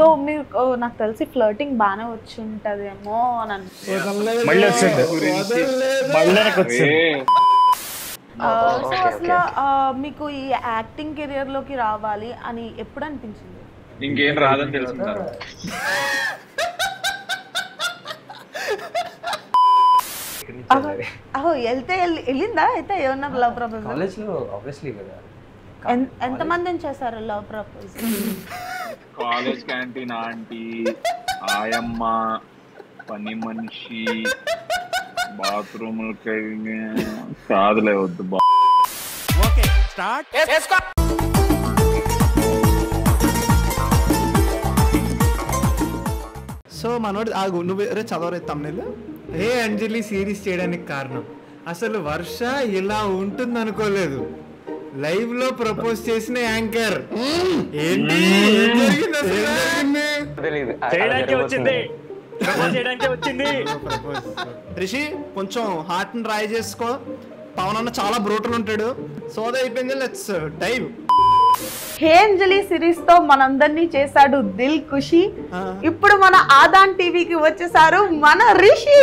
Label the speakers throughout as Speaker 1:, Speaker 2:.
Speaker 1: So మీరు నాకు తెలిసి ఫ్లర్టింగ్ బాగానే వచ్చి ఉంటదేమో అని అసలు మీకు ఈ యాక్టింగ్ కెరియర్ లోకి రావాలి అని ఎప్పుడు అనిపించింది?
Speaker 2: ఇంకేం రాదని తెలుసుకుంటారు.
Speaker 1: వెళ్ళిందా అయితే ఏమన్నా లవ్ ప్రపోజల్?
Speaker 3: కాలేజ్ లో ఆబ్వియస్లీ కదా.
Speaker 1: ఎంత మందిని చేశారు love proposal?
Speaker 2: College canteen aunty, ఆయమ్మ, పని మనిషి, బాత్రూమ్ కాదులే వద్దు.
Speaker 4: సో మనోడు ఆగు, నువ్వు చదవరే తమ్ముళ్ళు. హే అంజలి సిరీస్ చేయడానికి కారణం అసలు వర్ష ఇలా ఉంటుంది అనుకోలేదు. లైవ్ లో ప్రపోజ్ చేసిన యాంకర్ ఏంటి రిషి కొంచెం హార్ట్ ని ట్రై చేసుకో. పవన్ అన్న చాలా బ్రూటల్ ఉంటాడు. సోదా అయిపోయింది, let's dive.
Speaker 1: Hey Anjali series తో మనందరినీ చేశాడు దిల్ ఖుషి. ఇప్పుడు మన ఆదాన్ టీవీకి వచ్చేసారు మన రిషి.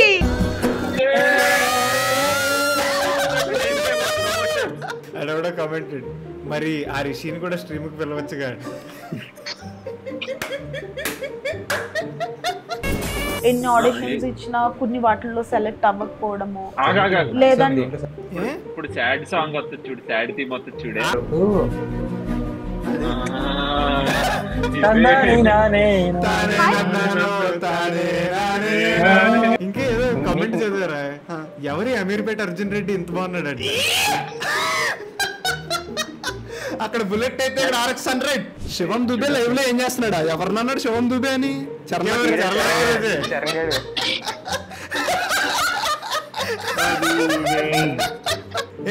Speaker 4: అడవడా కామెంటెడ్. మరి ఆ రిషిని కూడా స్ట్రీమ్ కి పిలవచ్చు కానీ.
Speaker 1: ఎన్ని ఆడిషన్స్ ఇచ్చినా కొన్ని వాటిల్లో సెలెక్ట్ అవ్వకపోవడము లేదంటే
Speaker 2: ఇప్పుడు సాడ్ సాంగ్ వస్తుంది చూడు, సాడ్ థీమ్ వస్తుంది చూడే.
Speaker 4: ఇంకేదో కామెంట్ చదివారా? ఎవరి అమీర్పేట అర్జున్ రెడ్డి ఇంత బాగున్నాడు. అక్కడ బుల్లెట్ అయితే ఆర్ఎక్స్ 100. శివం దుబే లైవ్ లో ఏం చేస్తున్నాడా? ఎవరినన్నాడు శివం దుబే అని?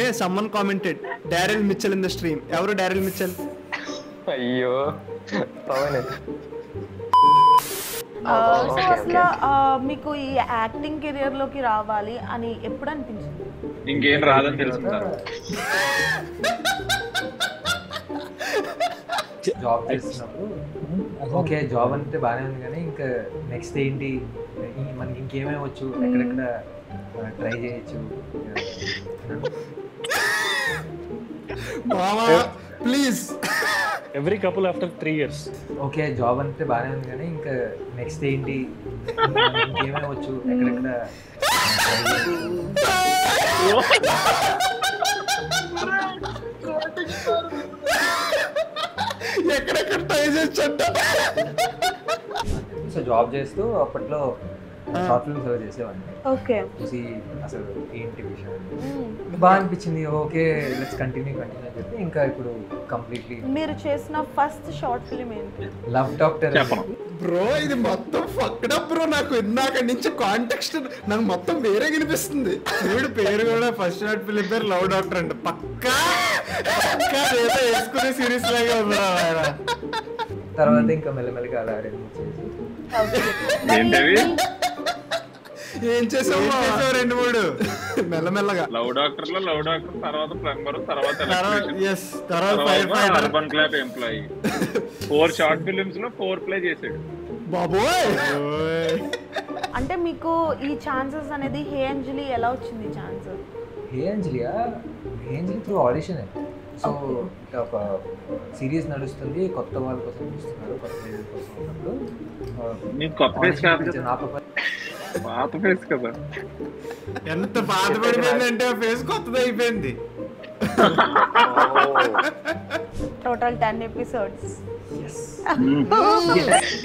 Speaker 4: ఏ someone commented Daryl Mitchell in the stream. ఎవరు డారెల్ మిచ్చల్?
Speaker 3: అయ్యో
Speaker 1: అసలు మీకు ఈ యాక్టింగ్ కెరియర్ లోకి రావాలి అని ఎప్పుడు అనిపించింది?
Speaker 2: ఇంకేం రాదని తెలుసుకుంటారు.
Speaker 3: జాబ్ చేస్తున్నప్పుడు ఓకే జాబ్ అంటే బాగానే ఉంది కానీ ఇంకా నెక్స్ట్ ఏంటి, మనకి ఇంకేమేమి వచ్చు, ఎక్కడెక్కడ ట్రై చేయొచ్చు.
Speaker 4: Please
Speaker 5: every couple after 3 years.
Speaker 3: Okay job అంటే బాగానే ఉంది కానీ ఇంకా నెక్స్ట్ ఏంటి, ఇంకేమేమి వచ్చు, ఎక్కడెక్కడ
Speaker 4: ఎక్కడెక్కడ ట్రై చేయొచ్చు.
Speaker 3: సో జాబ్ చేస్తూ అప్పట్లో షార్ట్ ఫిల్మ్స్ అలా చేసేవాడిని.
Speaker 1: ఓకే
Speaker 3: చూసి అసలు ఏంటి విషయం బాగా అనిపించింది. ఓకే లెట్స్ కంటిన్యూ అని చెప్పి ఇంకా ఇప్పుడు కంప్లీట్లీ.
Speaker 1: మీరు చేసిన ఫస్ట్ షార్ట్ ఫిల్మ్ ఏంటి?
Speaker 3: Love doctor.
Speaker 4: బ్రో ఇది మొత్తం ఫక్డ్ అప్ బ్రో. నాకు ఇందాక నుంచి కాంటెక్స్ట్ నాకు మొత్తం వేరే కనిపిస్తుంది. వీడు పేరు కూడా ఫస్ట్ షార్ట్ ఫిల్మ్ పేరు లవ్ డాక్టర్ అంట. పక్కా ఏదో వేసుకునే సిరీస్ లాగా ఉందా?
Speaker 3: తర్వాత ఇంకా మెల్లమెల్లగా అలా
Speaker 4: ఏం చేసావు? 2-3 మెల్లమెల్లగా.
Speaker 2: లవ్ డాక్టర్ లో లవ్ డాక్టర్, తర్వాత ప్లంబర్, తర్వాత
Speaker 4: urban
Speaker 2: clap employee. 4 short films లో 4 ప్లే చేసాడు
Speaker 4: బాబోయ్.
Speaker 1: అంటే మీకు ఈ ఛాన్సెస్ అనేది హే అంజలి ఎలా వచ్చింది ఛాన్స్?
Speaker 3: హే అంజలియా? హే అంజలి త్రూ ఆడిషన్. సో ఒక సిరీస్ నడుస్తుంది, కొత్త వాళ్ళ కోసం చూస్తున్నారు, కొత్త సీరియల్ కోసం ఉన్నప్పుడు
Speaker 2: పాత ఫేస్ కదా.
Speaker 4: ఎంత బాధపడిపోయిందంటే ఆ ఫేస్ కొత్తది అయిపోయింది.
Speaker 1: Total 10 episodes.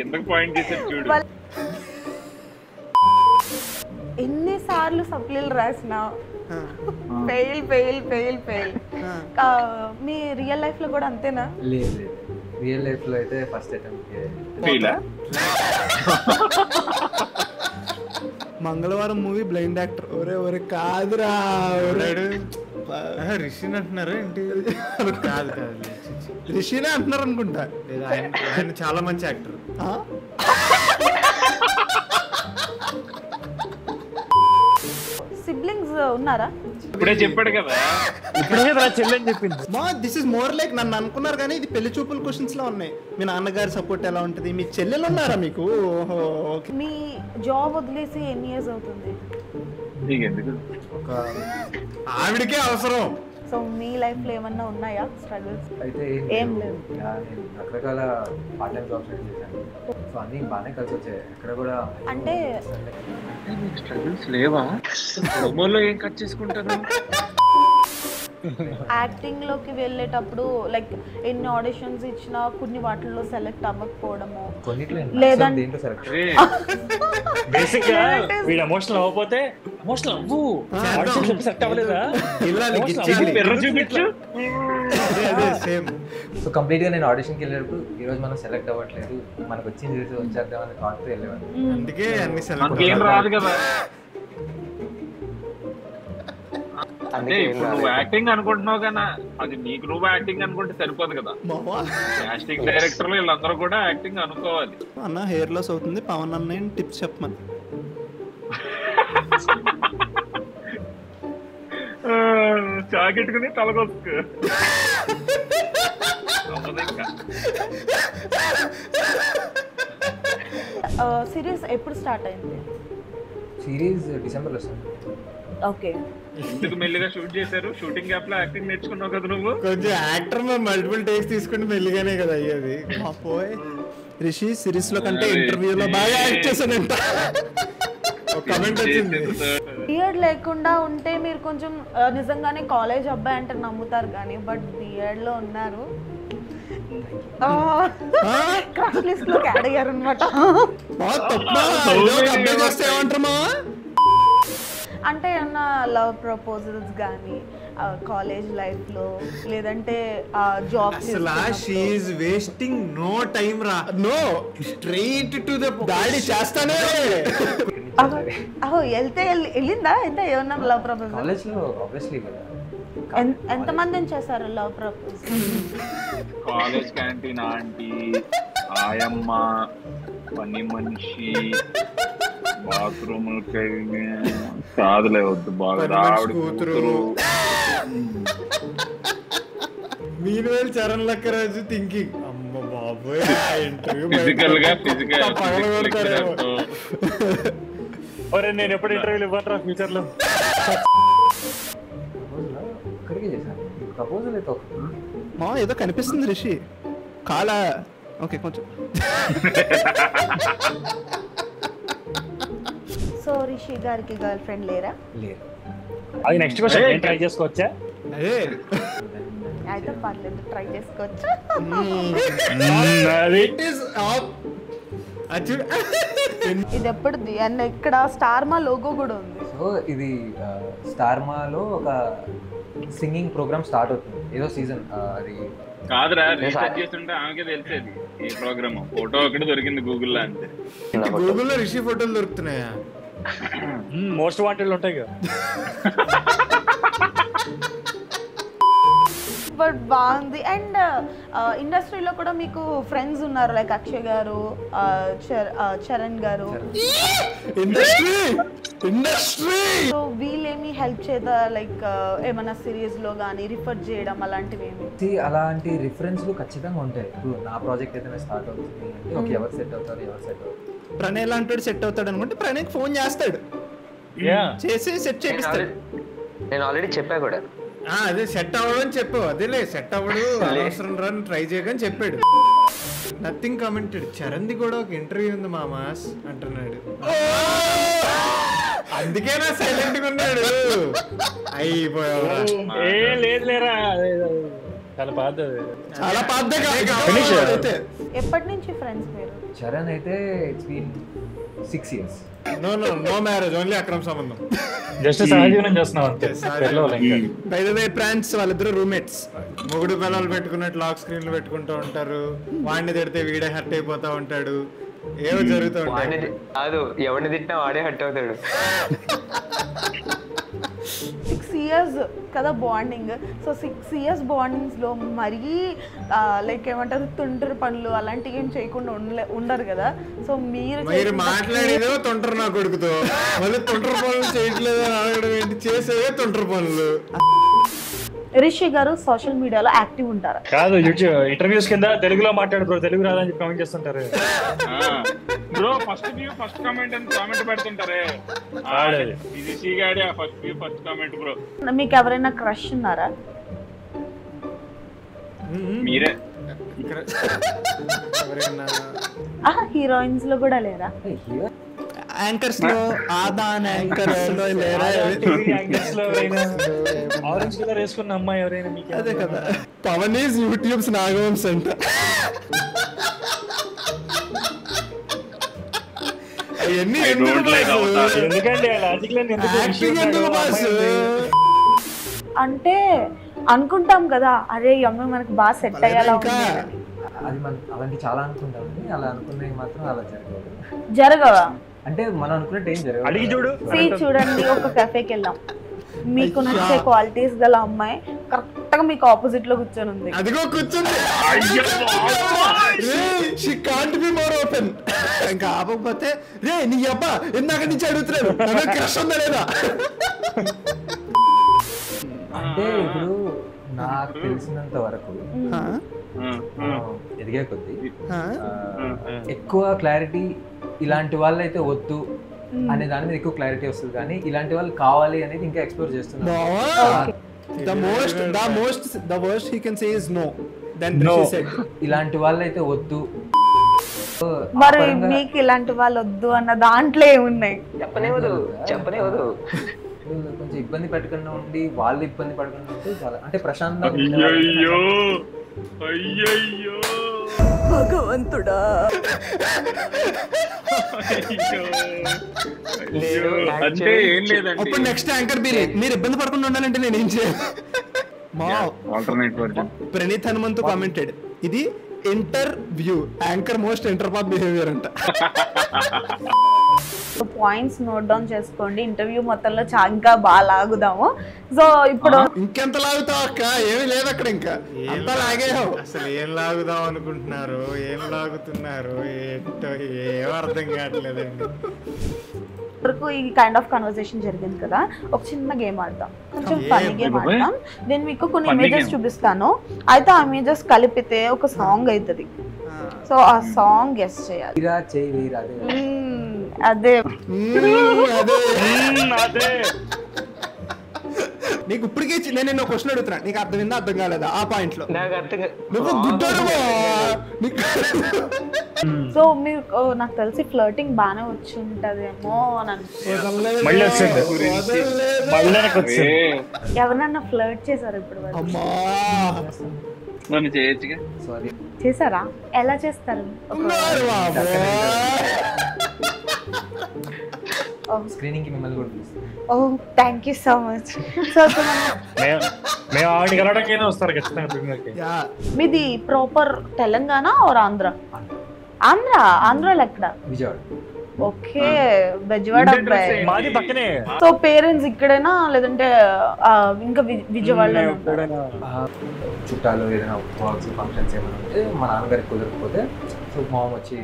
Speaker 2: ఎందుకు పాయింట్ చేశారు చూడు.
Speaker 1: ఎన్నిసార్లు సప్లీలు రాసినా ఫెయిల్ ఫెయిల్ ఫెయిల్ ఫెయిల్. మీ రియల్ లైఫ్ లో కూడా అంతేనా?
Speaker 3: లేదు లేదు, రియల్ లైఫ్ లో అయితే ఫస్ట్ అటెంప్ట్.
Speaker 4: మంగళవారం మూవీ బ్లైండ్ యాక్టర్. ఒరే కాదురా రిషిని అంటున్నారు ఏంటి? కాదు రిషినే అంటున్నారు అనుకుంటా. ఆయన చాలా మంచి యాక్టర్.
Speaker 1: సిబ్లింగ్స్ ఉన్నారా?
Speaker 2: ఇప్పుడే చెప్పాడు కదా.
Speaker 5: ఇప్పుడే కదా చెల్లెని చెప్పింది.
Speaker 4: మా దిస్ ఇస్ మోర్ లైక్ నన్ను అనుకున్నారు కానీ ఇది పెళ్లి చూపుల క్వశ్చన్స్ లో ఉన్నాయి. మీ నాన్నగారి సపోర్ట్ ఎలా ఉంటుంది, మీ చెల్లెలు ఉన్నారా మీకు? ఓహో ఓకే.
Speaker 1: మీ జాబ్ వదిలేసి ఎన్ని ఇయర్స్ అవుతుంది?
Speaker 2: నీకెందుకు
Speaker 4: ఒక ఆవిడకే అవసరం.
Speaker 1: సో మీ లైఫ్ లో ఏమన్నా ఉన్నాయా స్ట్రగుల్స్?
Speaker 3: అయితే
Speaker 1: ఏం లేదు.
Speaker 3: నేను రకరకాల పార్ట్ టైం జాబ్స్ అయితే చేశాను. సో అన్నీ బాగానే కలిసి వచ్చాయి. ఎక్కడ కూడా
Speaker 1: అంటే
Speaker 2: స్ట్రగుల్స్ లేవా? ప్రోమోలో ఏం కట్ చేసుకుంటాను?
Speaker 1: యాక్టింగ్ లోకి వెళ్ళేటప్పుడు లైక్ ఎన్ని ఆడిషన్స్ ఇచ్చినా కొన్ని వాటిల్లో సెలెక్ట్ అవ్వకపోవడము,
Speaker 3: కొన్నిట్లో
Speaker 1: లేదంటే
Speaker 3: దేంట్లో సెలెక్ట్
Speaker 5: బేసిక్ గా వీడు ఎమోషనల్ అవ్వకపోతే ఎమోషనల్ అవ్వు సెట్ అవ్వలేదా
Speaker 2: పెర్ర చూపించు.
Speaker 3: సో కంప్లీట్ గా నేను ఆడిషన్కి వెళ్ళేటప్పుడు ఈ రోజు మనం సెలెక్ట్ అవ్వట్లేదు, మనకు వచ్చింది చేసి వచ్చేద్దాం అని థాట్తో వెళ్ళేవాడిని.
Speaker 4: అందుకే అన్ని
Speaker 2: మనకేం రాదు కదా. అంటే ఇప్పుడు నువ్వు యాక్టింగ్ అనుకుంటున్నావు కదా, అది నీకు నువ్వు యాక్టింగ్ అనుకుంటే సరిపోదు కదా. కాస్టింగ్ డైరెక్టర్లు వీళ్ళందరూ కూడా యాక్టింగ్ అనుకోవాలి.
Speaker 4: అన్న హెయిర్ లాస్ అవుతుంది, పవన్ అన్న టిప్స్ చెప్పమని.
Speaker 2: చాకెట్టుకుని తలకొక్కు.
Speaker 1: సిరీస్ ఎప్పుడు స్టార్ట్ అయింది?
Speaker 3: సిరీస్ డిసెంబర్లో వస్తుంది.
Speaker 1: ఓకే.
Speaker 2: ఎందుకు మెల్లిగా షూట్ చేశారు? షూటింగ్ గ్యాప్ లో యాక్టింగ్ నేర్చుకున్నావు కదా నువ్వు.
Speaker 4: కొంచెం యాక్టర్ మల్టిపుల్ టేక్స్ తీసుకుంటే మెల్లిగానే కదా అయ్యేది. పోయ్ రిషి సిరీస్ లో కంటే ఇంటర్వ్యూలో బాగా యాక్ట్ చేశానంట. కమెంట్ వచ్చింది.
Speaker 1: బియర్డ్ లేకుండా ఉంటే మీరు కొంచెం నిజంగానే కాలేజ్ అబ్బాయి అంటే నమ్ముతారు కానీ, బట్ బియర్డ్ లో ఉన్నారు, క్రష్ లిస్ట్ లోకి యాడ్ అయ్యారు అనమాట. అంటే ఏమన్నా లవ్ ప్రపోజల్స్ కానీ కాలేజ్ లైఫ్ లో, లేదంటే జాబ్
Speaker 4: వేస్టింగ్ నో టైం రా, నో స్ట్రైట్ టు ద దాడి చేస్తానే.
Speaker 1: వెళ్తే వెళ్ళిందా ఎంత ఏమన్నా లవ్ ప్రపోజల్?
Speaker 3: కాలేజ్లో ఆబ్వియస్లీ కదా.
Speaker 1: ఎంతమందిని చేశారు love proposal?
Speaker 2: College canteen aunty, ఆయమ్మ, పని మనిషి, బాత్రూమ్ కాదులే వద్దు బాగా ఆవిడ కూతురు.
Speaker 4: మీన్వేల్ చరణ్ లక్కరాజు థింకింగ్ అమ్మ బాబోయ్
Speaker 2: ఫిజికల్ గా
Speaker 5: నేను ఎప్పుడు ఇంటర్వ్యూలు ఇవ్వరా ఫ్యూచర్ లో?
Speaker 3: ఇక్కడికే చేశాను ప్రపోజల్ అయితే.
Speaker 4: మా ఏదో కనిపిస్తుంది రిషి కాలా. ఓకే కొంచెం.
Speaker 1: సో రిషి గారికి గర్ల్ ఫ్రెండ్ లేరా?
Speaker 3: లేదు.
Speaker 5: అది నెక్స్ట్ క్వశ్చన్. నేను ట్రై చేసుకోవచ్చా?
Speaker 4: అదే
Speaker 1: అయితే పర్లేదు, ట్రై చేసుకోవచ్చు. ఇది ఎప్పుడుది? అండ్ ఇక్కడ స్టార్మా లోగో కూడా ఉంది.
Speaker 3: సో ఇది స్టార్మాలో ఒక సింగింగ్ ప్రోగ్రామ్ స్టార్ట్ అవుతుంది, ఏదో సీజన్. అది
Speaker 2: కాదురా, రీసెర్చ్ చేస్తుంటే ఆమెకే తెలిసేది ఈ ప్రోగ్రామ్. ఫోటో ఒకటి దొరికింది గూగుల్లో అంతే.
Speaker 4: గూగుల్లో రిషి ఫోటోలు దొరుకుతున్నాయా?
Speaker 5: మోస్ట్ వాంటెడ్ ఉంటాయి కదా.
Speaker 1: బట్ బాగుంది. అండ్ ఇండస్ట్రీలో కూడా మీకు ఫ్రెండ్స్ ఉన్నారు, లైక్ అక్షయ్ గారు, చరణ్ గారు. సో వీళ్ళేమి హెల్ప్ చేద్దా, లైక్ ఏమైనా సిరీస్ లో కానీ రిఫర్ చేయడం అలాంటివి ఏమి?
Speaker 3: అలాంటి రిఫరెన్స్లు ఖచ్చితంగా ఉంటాయి. ఇప్పుడు నా ప్రాజెక్ట్ ఏదైనా స్టార్ట్ అవుతుంది అంటే ఓకే, ఎవరు సెట్ అవుతారు, ఎవరు సెట్ అవుతారు.
Speaker 4: ప్రణయ్ లాంటి సెట్ అవుతాడు అనుకుంటే ప్రణయ్కి ఫోన్ చేస్తాడు, చేసి సెట్ చేపిస్తాడు.
Speaker 6: నేను ఆల్రెడీ చెప్పా కూడా.
Speaker 4: అదే సెట్ అవ్వడం చెప్పు. అదేలే సెట్ అవ్వడు, అవసరం రన్ ట్రై చేయకని చెప్పాడు. Nothing commented. చరణ్ది కూడా ఒక ఇంటర్వ్యూ ఉంది మామాస్ అంటున్నాడు. అందుకేనా సైలెంట్ గా ఉన్నాడు. అయిపోయావు.
Speaker 5: లేదు లేరా, చాలా పాత.
Speaker 4: చాలా పాత.
Speaker 1: ఎప్పటి నుంచి ఫ్రెండ్స్ మీరు?
Speaker 3: చరణ్ అయితే it's been 6 years.
Speaker 4: No marriage, only అక్రమ సంబంధం.
Speaker 5: జస్ట్ సహజీవనం చేస్తున్నాం అంతే.
Speaker 4: బై ద వే ఫ్రెండ్స్, వాళ్ళిద్దరు రూమ్మేట్స్. మొగుడు పిల్లలు పెట్టుకున్నట్టు లాక్ స్క్రీన్లు పెట్టుకుంటూ ఉంటారు. వాడిని తిడితే వీడే హర్ట్ అయిపోతా ఉంటాడు, ఏవో జరుగుతూ ఉంటాయి.
Speaker 6: కాదు, ఎవరిని తిట్టినా వాడే హర్ట్ అవుతాడు.
Speaker 1: 6 years కదా బాండింగ్. సో 6 years బాండింగ్స్లో మరీ లైక్ ఏమంటారు తుంటరి పనులు అలాంటివి ఏం చేయకుండా ఉండరు కదా. సో మీరు
Speaker 4: మాట్లాడేదో తుంటరు నా కొడుకుతో, మళ్ళీ తుంటరి పనులు చేయట్లేదు అని అడగడం ఏంటి? చేసేవే తుంటరి పనులు.
Speaker 1: రిషి గారు సోషల్ మీడియాలో యాక్టివ్ ఉంటారా?
Speaker 5: కాదు, యూట్యూబ్ ఇంటర్వ్యూస్ కింద తెలుగులో మాట్లాడు బ్రో, తెలుగు రాదని చెప్పి కామెంట్ చేస్తుంటారు
Speaker 2: బ్రో. ఫస్ట్ కామెంట్ అని కామెంట్ పెడుతుంటారే, ఇది సీగాడే ఫస్ట్ కామెంట్ బ్రో.
Speaker 1: మీకు ఎవరైనా క్రష్ ఉన్నారా?
Speaker 2: మీరే
Speaker 1: హీరోయిన్స్ లో కూడా లేరా?
Speaker 4: యాంకర్స్ లో ఆదాన్ యాంకర్స్ లో లేరా?
Speaker 5: ఆరెంజ్ కలర్ వేసుకున్న అమ్మాయి ఎవరైనా మీకు?
Speaker 4: అదే కదా, పవన్ ఈజ్ యూట్యూబ్స్ నాగవంశ అంట.
Speaker 1: అంటే అనుకుంటాం కదా, అరే ఈ అమ్మాయి మనకు బాగా సెట్ అయ్యేలా ఉంది.
Speaker 3: అది అలాంటి చాలా అనుకుంటాం, అలా అనుకునేవి మాత్రం అలా
Speaker 1: జరగవా?
Speaker 3: అంటే మనం అనుకున్నట్టు ఏం జరగదు.
Speaker 5: అడిగి చూడు.
Speaker 1: చూడండి, ఒక కెఫేకి వెళ్ళాం, మీకు నచ్చే క్వాలిటీస్ గల అమ్మాయి కరెక్ట్ గా మీకు ఆపోజిట్ లో కూర్చొని ఉంది.
Speaker 4: అదిగో కూర్చుంది, she can't be more open. ఇంకా ఆపకపోతే రే నీ అబ్బా ఇందాక నుంచి అడుగుతున్నాడు క్రష్ ఉందా లేదా?
Speaker 3: అంటే ఇప్పుడు నాకు తెలిసినంత వరకు ఎదిగే కొద్దీ ఎక్కువ క్లారిటీ ఇలాంటి వాళ్ళు అయితే వద్దు అనే దాని మీద ఎక్కువ క్లారిటీ వస్తుంది, కానీ ఇలాంటి వాళ్ళు కావాలి అనేది ఇంకా ఎక్స్ప్లోర్ చేస్తున్నారు.
Speaker 4: The worst he can say is no. Then
Speaker 5: no.
Speaker 4: Rishi said.
Speaker 3: ఇలాంటి వాళ్ళు అయితే వద్దు.
Speaker 1: మరి మీకు ఇలాంటి వాళ్ళు వద్దు అన్న దాంట్లో ఏమున్నాయి?
Speaker 6: చెప్పనేవదు.
Speaker 3: కొంచెం ఇబ్బంది పెట్టకుండా ఉండి వాళ్ళు ఇబ్బంది పడకుండా ఉంటే చాలా, అంటే ప్రశాంతంగా.
Speaker 2: అయ్యయ్యో
Speaker 1: భగవంతుడా.
Speaker 2: అంటే ఏం లేదండి.
Speaker 4: అప్పుడు నెక్స్ట్ యాంకర్ మీరు ఇబ్బంది పడకుండా ఉండాలంటే నేను ఏం చేయాలి? ప్రణీత్ హనుమంతు కామెంటెడ్, ఇది ఇంటర్వ్యూ యాంకర్ మోస్ట్ ఇంటర్పాప్ బిహేవియర్ అంట.
Speaker 1: పాయింట్స్ నోట్ డౌన్ చేసుకోండి, ఇంటర్వ్యూ మొత్తంలో ఇంకా బాగా లాగుదాము. సో ఇప్పుడు
Speaker 4: ఇంకెంత లాగుతావు అక్క? ఏమి లేదు అక్కడ, ఇంకా అంతా లాగేయావు. అసలు ఏం లాగుదాం అనుకుంటున్నారు, ఏం లాగుతున్నారు ఏంటో ఏం అర్థం కావట్లేదండి.
Speaker 1: వరకు ఈ కైండ్ ఆఫ్ కన్వర్సేషన్ జరిగింది కదా, ఒక చిన్న గేమ్ ఆడతాం, కొంచెం ఫన్నీ గేమ్ ఆడతాం. నేను మీకు కొన్ని ఇమేజెస్ చూపిస్తాను, అయితే ఆ ఇమేజెస్ కలిపితే ఒక సాంగ్ అవుతుంది. సో ఆ సాంగ్ గెస్ చేయాలి. అదే
Speaker 4: నీకు ఇప్పటికే నేను క్వశ్చన్ అడుగుతున్నా, నీకు అర్థమైందా అర్థం కాలేదా? ఆ పాయింట్ లో నువ్వు
Speaker 1: సో మీకు నాకు తెలిసి ఫ్లర్టింగ్ బాగానే వచ్చి ఉంటదేమో అని ఎవరన్నా ఫ్లర్ట్ చేశారు ఇప్పుడు? చేశారా? ఎలా చేస్తారు?
Speaker 3: స్క్రీనింగ్ కి మిమ్మల్ని కూడా పిలుస్తాం.
Speaker 1: Oh thank you so much. So మీది ప్రాపర్ తెలంగాణ ఆర్ ఆంధ్ర? ఆంధ్రాలో ఎక్కడ?
Speaker 3: విజయవాడ.
Speaker 1: ఓకే, బెజవాడ అబ్బాయి.
Speaker 5: మాది పక్కనే.
Speaker 1: సో పేరెంట్స్ ఇక్కడేనా లేదంటే ఇంకా విజయవాడలో?
Speaker 3: చుట్టాలు ఏదైనా వర్క్స్ ఫంక్షన్స్ ఏమైనా ఉంటే మా నాన్నగారికి కుదరకపోతే సో మామ్ వచ్చి.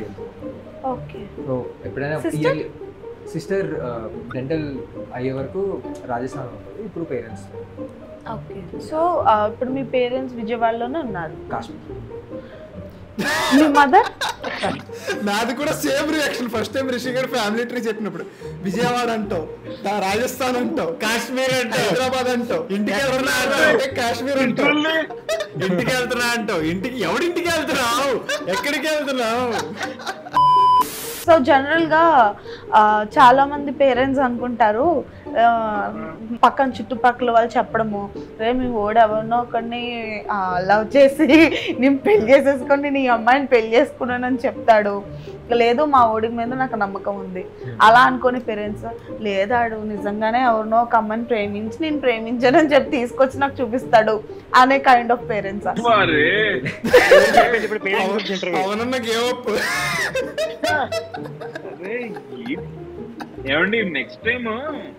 Speaker 1: ఓకే.
Speaker 3: సో ఎప్పుడైనా సిస్టర్ డెంటల్ అయ్యే వరకు రాజస్థాన్ ఉంటుంది, ఇప్పుడు పేరెంట్స్.
Speaker 1: ఓకే. సో ఇప్పుడు మీ పేరెంట్స్ విజయవాడలోనే ఉన్నారు?
Speaker 3: కాశ్మీర్.
Speaker 1: మీ మదర్?
Speaker 4: నాది కూడా same reaction. First time Rishi గారు ఫ్యామిలీ ట్రీ చెప్పినప్పుడు విజయవాడ అంటావు, రాజస్థాన్ అంటావు, కాశ్మీర్ అంటావు, హైదరాబాద్ అంటావు, ఇంటికి వెళ్తున్నా అంటే కాశ్మీర్ అంటావు, ఇంటికి వెళ్తున్నా అంటావు, ఇంటికి ఎవడింటికి వెళ్తున్నావు, ఎక్కడికి వెళ్తున్నావు?
Speaker 1: సో జనరల్గా చాలా మంది పేరెంట్స్ అనుకుంటారు, పక్కన చుట్టుపక్కల వాళ్ళు చెప్పడము, రే మీ ఓడు ఎవరినో ఒకరిని లవ్ చేసి నేను పెళ్లి చేసేసుకొని నీ అమ్మాయిని పెళ్లి చేసుకున్నానని చెప్తాడు, లేదు మా ఓడి మీద నాకు నమ్మకం ఉంది అలా అనుకుని పేరెంట్స్, లేదాడు నిజంగానే ఎవరినో ఒక అమ్మాయిని ప్రేమించి నేను ప్రేమించానని చెప్పి తీసుకొచ్చి నాకు చూపిస్తాడు అనే కైండ్ ఆఫ్ పేరెంట్స్.
Speaker 2: ఏమండి నెక్స్ట్ టైం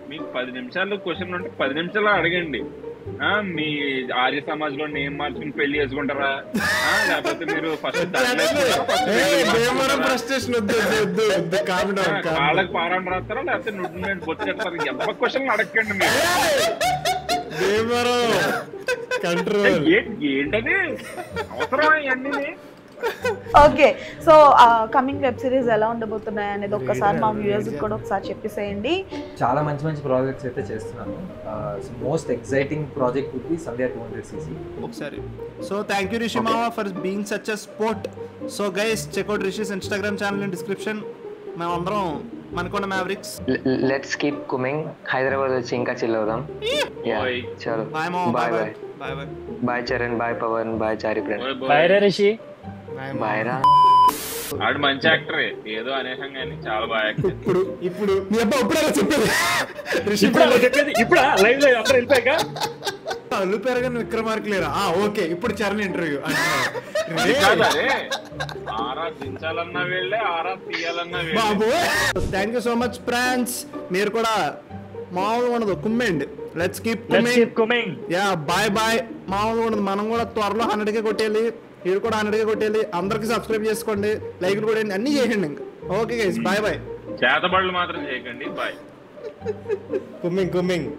Speaker 2: మీకు 10 నిమిషాలు క్వశ్చన్ ఉంటే 10 నిమిషాలు అడగండి. మీ ఆర్య సమాజ్ లో నేమ్ మార్చుకుని పెళ్లి చేసుకుంటారా, లేకపోతే మీరు ఫస్ట్ కాళ్ళకి పారాన్ని రాస్తారా, లేకపోతే నువ్వు బొచ్చు కడతారా? ఎంత క్వశ్చన్ అడగండి మీరు. ఏంటది అవసరం ఇవన్నీ.
Speaker 1: Okay, so coming web series ఎలా ఉండబోతున్నాయి అనేది ఒక్కసారి మా వ్యూయర్స్ కూడా ఒకసారి చెప్పేసేయండి.
Speaker 3: చాలా మంచి మంచి ప్రాజెక్ట్స్ అయితే చేస్తున్నాను. Most exciting project would be Sandhya 200cc
Speaker 4: ఒకసారి. సో థ్యాంక్ యూ రిషి మామ for being such a sport. So guys check out Rishi's Instagram channel in description. మేమందరం Manakonda mavericks.
Speaker 6: Let's keep coming. Hyderabad వచ్చి ఇంకా చిల్ అవుదాం. చలో
Speaker 4: బాయ్ మామ.
Speaker 6: Bye bye
Speaker 4: bye bye.
Speaker 6: Bye Charan, bye Pavan, bye Chari friend.
Speaker 5: Bye రే Rishi.
Speaker 6: Bye రా.
Speaker 2: ఆడు మంచి యాక్టరే, ఏదో అనేసం కానీ చాలా బాగా యాక్టర్.
Speaker 4: ఇప్పుడు మీ అబ్బా ఇప్పుడే చెప్పేది రిషి
Speaker 5: ఇప్పుడు లైవ్ లో అందరూ వెళ్ళిపోయాక
Speaker 4: అల్లు పెరగని విక్రమార్కులేరా. ఓకే, ఇప్పుడు చరణ్ ఇంటర్వ్యూ
Speaker 2: ఆరా దించాలన్నా వెళ్ళే, ఆరా తీయాలన్నా
Speaker 4: బాబు. Thank you so much friends. మీరు కూడా మామూలుగా ఉండదు, కుమ్మెండి. Let's keep
Speaker 5: coming.
Speaker 4: Yeah bye bye. మామూలుగా ఉండదు, మనం కూడా త్వరలో 100కే కొట్టేయాలి. మీరు కూడా 100కే కొట్టేయాలి. అందరికి సబ్స్క్రైబ్ చేసుకోండి, లైక్లు కొట్టండి, అన్ని చేయండి. ఇంకా ఓకే గైస్, బాయ్ బాయ్.
Speaker 2: చేతబడులు మాత్రం చేయకండి. బాయ్.
Speaker 4: కుమ్మింగ్.